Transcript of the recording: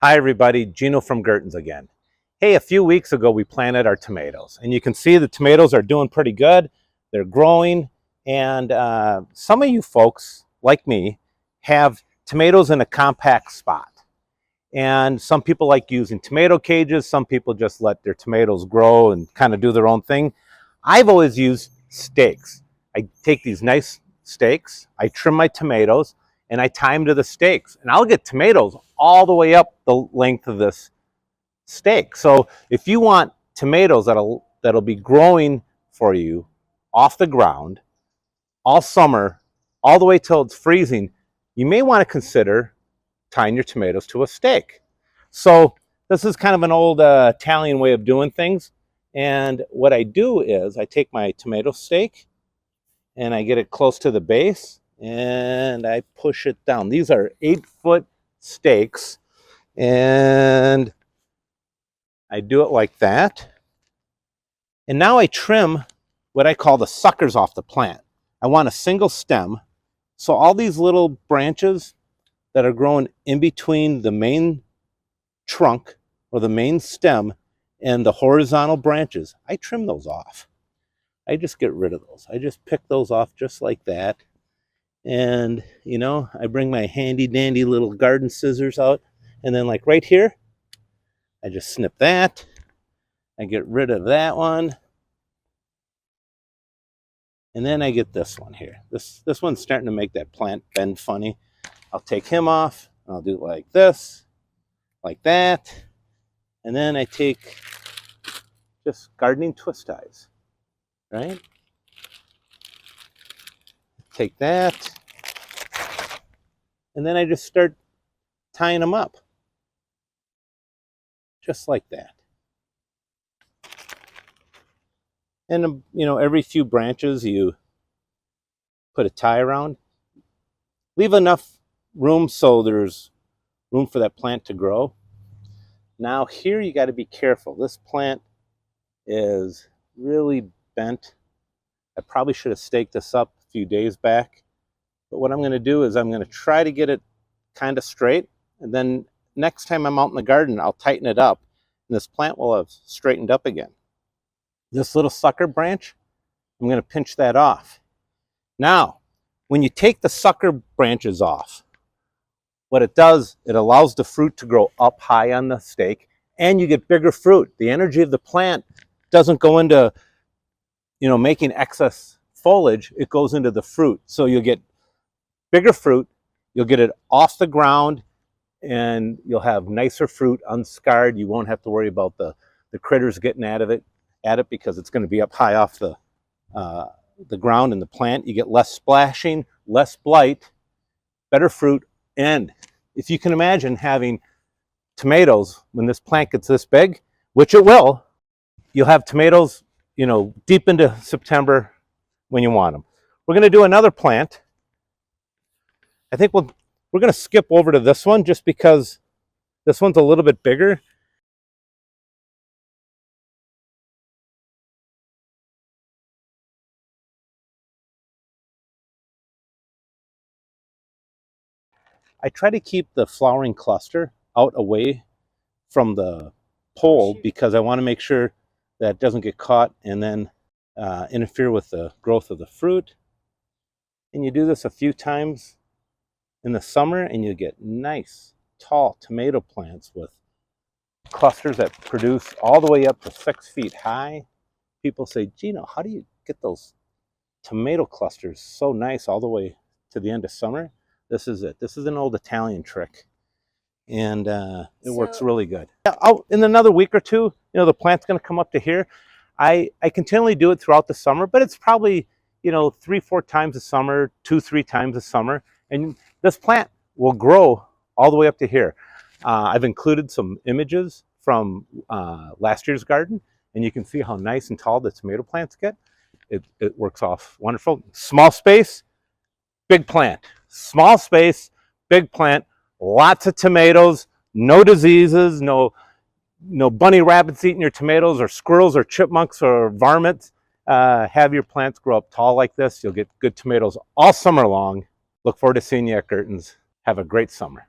Hi everybody, Gino from Gertens again. Hey, a few weeks ago we planted our tomatoes and you can see the tomatoes are doing pretty good. They're growing and some of you folks, like me, have tomatoes in a compact spot. And some people like using tomato cages, some people just let their tomatoes grow and kind of do their own thing. I've always used stakes. I take these nice stakes, I trim my tomatoes, and I tie them to the stakes. And I'll get tomatoes all the way up the length of this stake. So if you want tomatoes that'll be growing for you off the ground all summer, all the way till it's freezing, you may want to consider tying your tomatoes to a stake. So this is kind of an old Italian way of doing things. And what I do is I take my tomato stake and I get it close to the base and I push it down. These are 8-foot stakes and I do it like that. And now I trim what I call the suckers off the plant. I want a single stem. So all these little branches that are growing in between the main trunk or the main stem and the horizontal branches, I trim those off. I just get rid of those. I just pick those off just like that. And, you know, I bring my handy dandy little garden scissors out. And then like right here, I just snip that. I get rid of that one. And then I get this one here. This one's starting to make that plant bend funny. I'll take him off. I'll do it like this, like that. And then I take just gardening twist ties, right? Take that. And then I just start tying them up. Just like that. And, you know, every few branches you put a tie around. Leave enough room so there's room for that plant to grow. Now here you got to be careful. This plant is really bent. I probably should have staked this up a few days back. But what I'm going to do is I'm going to try to get it kind of straight. And then next time I'm out in the garden, I'll tighten it up. And this plant will have straightened up again. This little sucker branch, I'm going to pinch that off. Now, when you take the sucker branches off, what it does, it allows the fruit to grow up high on the stake and you get bigger fruit. The energy of the plant doesn't go into, you know, making excess foliage, it goes into the fruit. So you'll get bigger fruit, you'll get it off the ground, and you'll have nicer fruit, unscarred. You won't have to worry about the critters getting at it because it's going to be up high off the ground and the plant. You get less splashing, less blight, better fruit. And if you can imagine having tomatoes when this plant gets this big, which it will, you'll have tomatoes, you know, deep into September when you want them. We're going to do another plant. I think we're going to skip over to this one just because this one's a little bit bigger. I try to keep the flowering cluster out away from the pole because I want to make sure that it doesn't get caught and then interfere with the growth of the fruit. And you do this a few times in the summer and you get nice tall tomato plants with clusters that produce all the way up to 6 feet high. People say, Gino, how do you get those tomato clusters so nice all the way to the end of summer? This is it. This is an old Italian trick, and it works really good. In another week or two, you know, the plant's going to come up to here. I continually do it throughout the summer, but it's probably, you know, 3-4 times a summer, 2-3 times a summer, and this plant will grow all the way up to here. I've included some images from last year's garden, and you can see how nice and tall the tomato plants get. It works off wonderful. Small space, big plant. Small space, big plant, lots of tomatoes, no diseases, no bunny rabbits eating your tomatoes or squirrels or chipmunks or varmints. Have your plants grow up tall like this. You'll get good tomatoes all summer long. Look forward to seeing you at Gertens. Have a great summer.